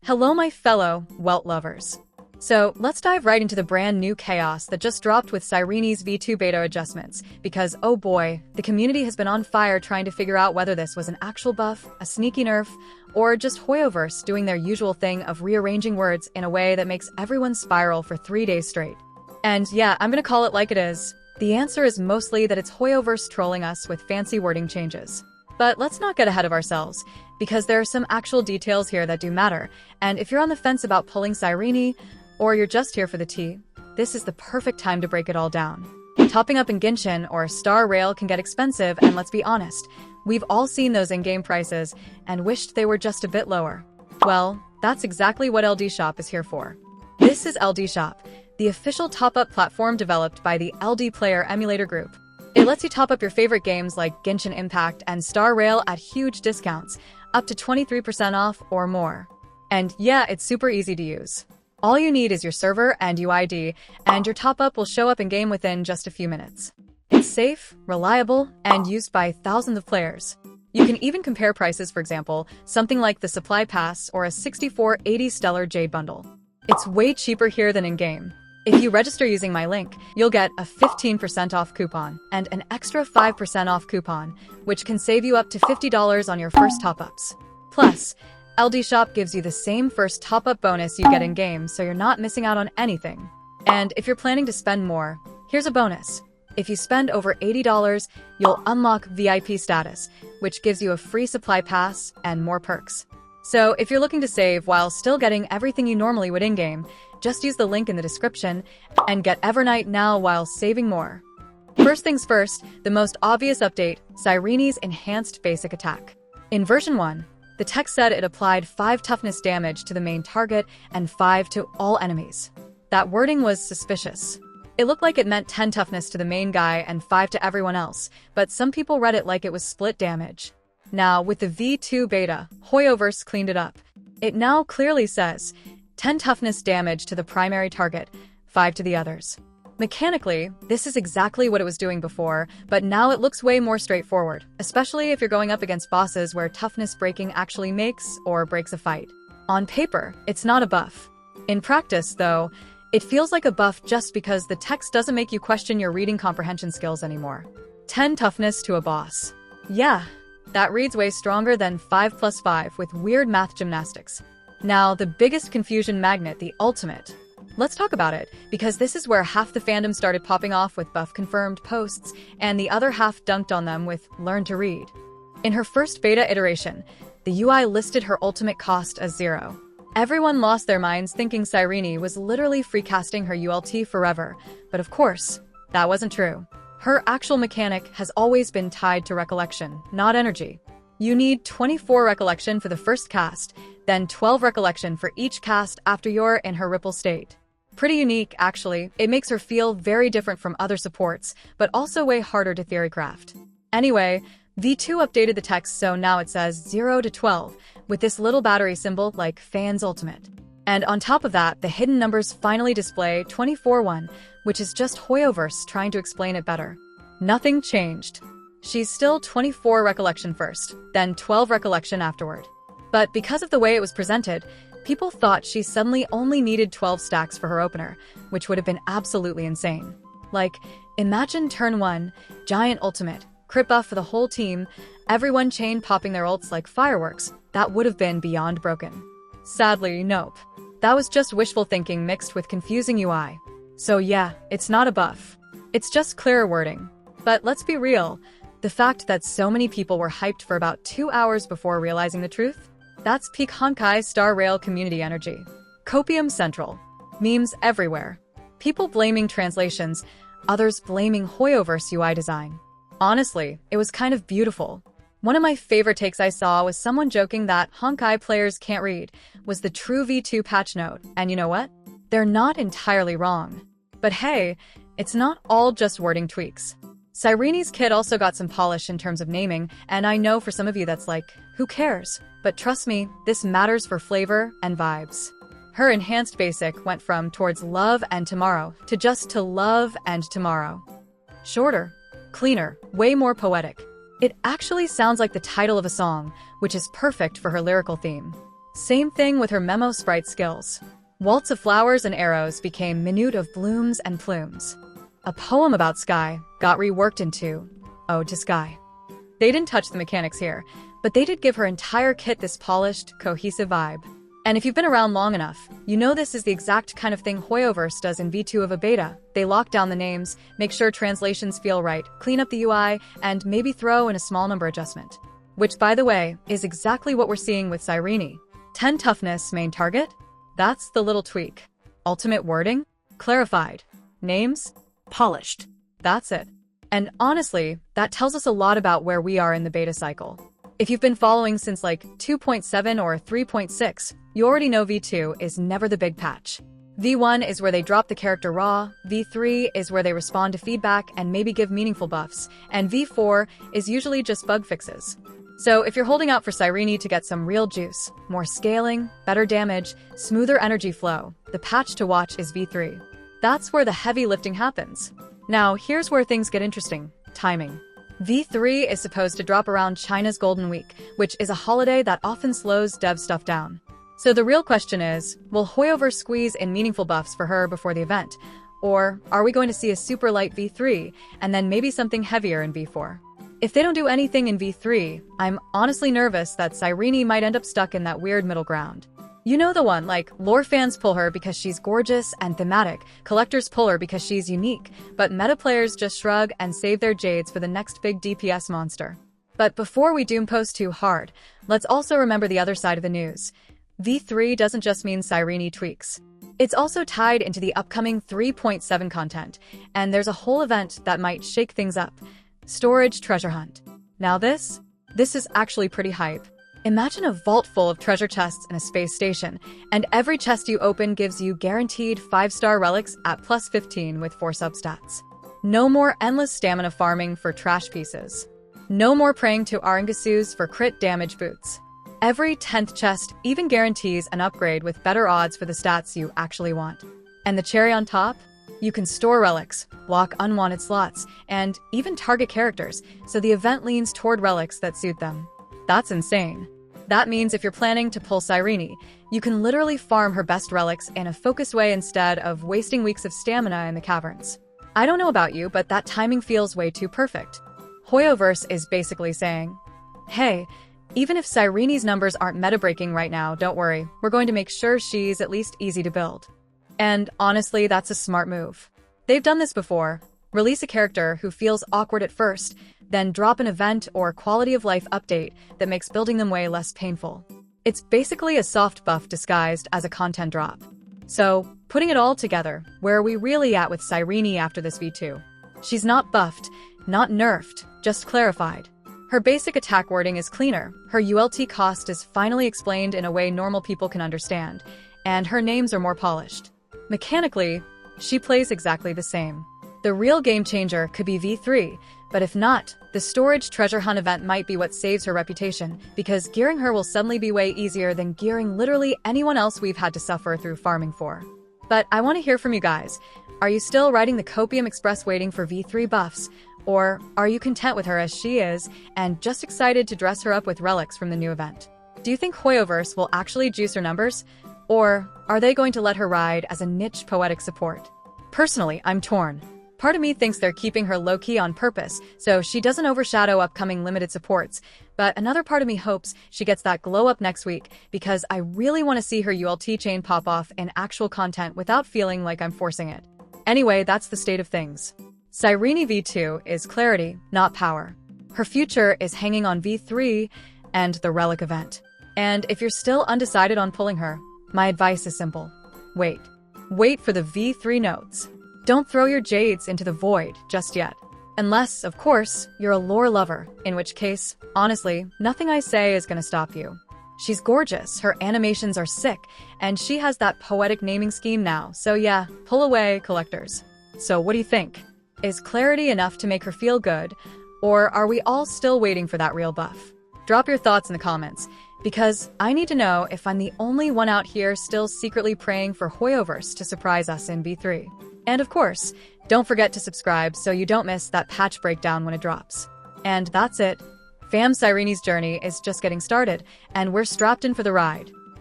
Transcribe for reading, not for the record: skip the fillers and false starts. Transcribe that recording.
Hello my fellow Welt lovers. So let's dive right into the brand new chaos that just dropped with Cyrene's V2 beta adjustments, because oh boy, the community has been on fire trying to figure out whether this was an actual buff, a sneaky nerf, or just Hoyoverse doing their usual thing of rearranging words in a way that makes everyone spiral for 3 days straight. And yeah, I'm gonna call it like it is. The answer is mostly that it's Hoyoverse trolling us with fancy wording changes. But let's not get ahead of ourselves, because there are some actual details here that do matter, and if you're on the fence about pulling Cyrene, or you're just here for the tea, this is the perfect time to break it all down. Topping up in Genshin or Star Rail can get expensive, and let's be honest, we've all seen those in-game prices and wished they were just a bit lower. Well, that's exactly what LD Shop is here for. This is LD Shop, the official top-up platform developed by the LD Player Emulator Group. It lets you top up your favorite games like Genshin Impact and Star Rail at huge discounts, up to 23% off or more. And yeah, it's super easy to use. All you need is your server and UID, and your top-up will show up in-game within just a few minutes. It's safe, reliable, and used by thousands of players. You can even compare prices, for example, something like the Supply Pass or a 6480 Stellar Jade Bundle. It's way cheaper here than in-game. If you register using my link, you'll get a 15% off coupon and an extra 5% off coupon, which can save you up to $50 on your first top-ups. Plus, LD Shop gives you the same first top-up bonus you get in-game, so you're not missing out on anything. And if you're planning to spend more, here's a bonus. If you spend over $80, you'll unlock VIP status, which gives you a free supply pass and more perks. So if you're looking to save while still getting everything you normally would in-game, just use the link in the description and get Evernight now while saving more. First things first, the most obvious update, Cyrene's enhanced basic attack. In version 1, the text said it applied 5 toughness damage to the main target and 5 to all enemies. That wording was suspicious. It looked like it meant 10 toughness to the main guy and 5 to everyone else, but some people read it like it was split damage. Now, with the V2 beta, Hoyoverse cleaned it up. It now clearly says 10 toughness damage to the primary target, 5 to the others. Mechanically, this is exactly what it was doing before, but now it looks way more straightforward, especially if you're going up against bosses where toughness breaking actually makes or breaks a fight. On paper, it's not a buff. In practice, though, it feels like a buff just because the text doesn't make you question your reading comprehension skills anymore. 10 toughness to a boss. Yeah, that reads way stronger than 5 plus 5 with weird math gymnastics. Now, the biggest confusion magnet, the ultimate. Let's talk about it, because this is where half the fandom started popping off with buff-confirmed posts, and the other half dunked on them with learn to read. In her first beta iteration, the UI listed her ultimate cost as 0. Everyone lost their minds thinking Cyrene was literally free-casting her ULT forever, but of course, that wasn't true. Her actual mechanic has always been tied to recollection, not energy. You need 24 recollection for the first cast, then 12 recollection for each cast after you're in her ripple state. Pretty unique, actually. It makes her feel very different from other supports, but also way harder to theorycraft. Anyway, V2 updated the text so now it says 0 to 12, with this little battery symbol like Fan's Ultimate. And on top of that, the hidden numbers finally display 24-1, which is just Hoyoverse trying to explain it better. Nothing changed. She's still 24 recollection first, then 12 recollection afterward. But because of the way it was presented, people thought she suddenly only needed 12 stacks for her opener, which would have been absolutely insane. Like, imagine turn 1, giant ultimate, crit buff for the whole team, everyone chain popping their ults like fireworks. That would have been beyond broken. Sadly, nope. That was just wishful thinking mixed with confusing UI. So yeah, it's not a buff. It's just clearer wording. But let's be real, the fact that so many people were hyped for about 2 hours before realizing the truth? That's peak Honkai Star Rail community energy. Copium Central. Memes everywhere. People blaming translations, others blaming Hoyoverse UI design. Honestly, it was kind of beautiful. One of my favorite takes I saw was someone joking that Honkai players can't read was the true V2 patch note, and you know what? They're not entirely wrong. But hey, it's not all just wording tweaks. Cyrene's kit also got some polish in terms of naming, and I know for some of you that's like, who cares? But trust me, this matters for flavor and vibes. Her enhanced basic went from towards love and tomorrow to just to love and tomorrow. Shorter, cleaner, way more poetic. It actually sounds like the title of a song, which is perfect for her lyrical theme. Same thing with her memo sprite skills. Waltz of flowers and arrows became minute of blooms and plumes. A poem about sky got reworked into Ode to Sky. They didn't touch the mechanics here, but they did give her entire kit this polished, cohesive vibe. And if you've been around long enough, you know this is the exact kind of thing Hoyoverse does in V2 of a beta. They lock down the names, make sure translations feel right, clean up the UI, and maybe throw in a small number adjustment. Which, by the way, is exactly what we're seeing with Cyrene. 10 toughness, main target? That's the little tweak. Ultimate wording? Clarified. Names? Polished. That's it. And honestly, that tells us a lot about where we are in the beta cycle. If you've been following since like 2.7 or 3.6, you already know V2 is never the big patch. V1 is where they drop the character raw, V3 is where they respond to feedback and maybe give meaningful buffs, and V4 is usually just bug fixes. So if you're holding out for Cyrene to get some real juice, more scaling, better damage, smoother energy flow, the patch to watch is V3. That's where the heavy lifting happens. Now, here's where things get interesting. Timing. V3 is supposed to drop around China's Golden Week, which is a holiday that often slows dev stuff down. So the real question is, will Hoyoverse squeeze in meaningful buffs for her before the event? Or are we going to see a super light V3, and then maybe something heavier in V4? If they don't do anything in V3, I'm honestly nervous that Cyrene might end up stuck in that weird middle ground. You know the one, like, lore fans pull her because she's gorgeous and thematic, collectors pull her because she's unique, but meta players just shrug and save their jades for the next big DPS monster. But before we doom post too hard, let's also remember the other side of the news. V3 doesn't just mean Cyrene tweaks. It's also tied into the upcoming 3.7 content, and there's a whole event that might shake things up. Storage treasure hunt. Now this is actually pretty hype. Imagine a vault full of treasure chests in a space station, and every chest you open gives you guaranteed 5-star relics at plus 15 with 4 substats. No more endless stamina farming for trash pieces. No more praying to Arangasus for crit damage boots. Every 10th chest even guarantees an upgrade with better odds for the stats you actually want. And the cherry on top? You can store relics, block unwanted slots, and even target characters, so the event leans toward relics that suit them. That's insane. That means if you're planning to pull Cyrene, you can literally farm her best relics in a focused way instead of wasting weeks of stamina in the caverns. I don't know about you, but that timing feels way too perfect. Hoyoverse is basically saying, hey, even if Cyrene's numbers aren't meta-breaking right now, don't worry, we're going to make sure she's at least easy to build. And honestly, that's a smart move. They've done this before. Release a character who feels awkward at first, then drop an event or quality of life update that makes building them way less painful. It's basically a soft buff disguised as a content drop. So, putting it all together, where are we really at with Cyrene after this V2? She's not buffed, not nerfed, just clarified. Her basic attack wording is cleaner, her ULT cost is finally explained in a way normal people can understand, and her names are more polished. Mechanically, she plays exactly the same. The real game changer could be V3, but if not, the storage treasure hunt event might be what saves her reputation, because gearing her will suddenly be way easier than gearing literally anyone else we've had to suffer through farming for. But I want to hear from you guys. Are you still riding the Copium Express waiting for V3 buffs? Or are you content with her as she is, and just excited to dress her up with relics from the new event? Do you think Hoyoverse will actually juice her numbers? Or are they going to let her ride as a niche poetic support? Personally, I'm torn. Part of me thinks they're keeping her low-key on purpose, so she doesn't overshadow upcoming limited supports, but another part of me hopes she gets that glow-up next week, because I really want to see her ULT chain pop off in actual content without feeling like I'm forcing it. Anyway, that's the state of things. Cyrene V2 is clarity, not power. Her future is hanging on V3 and the relic event. And if you're still undecided on pulling her, my advice is simple. Wait. Wait for the V3 notes. Don't throw your jades into the void just yet. Unless, of course, you're a lore lover, in which case, honestly, nothing I say is gonna stop you. She's gorgeous, her animations are sick, and she has that poetic naming scheme now, so yeah, pull away, collectors. So what do you think? Is clarity enough to make her feel good, or are we all still waiting for that real buff? Drop your thoughts in the comments, because I need to know if I'm the only one out here still secretly praying for Hoyoverse to surprise us in V3. And of course, don't forget to subscribe so you don't miss that patch breakdown when it drops. And that's it. Fam, Cyrene's journey is just getting started, and we're strapped in for the ride.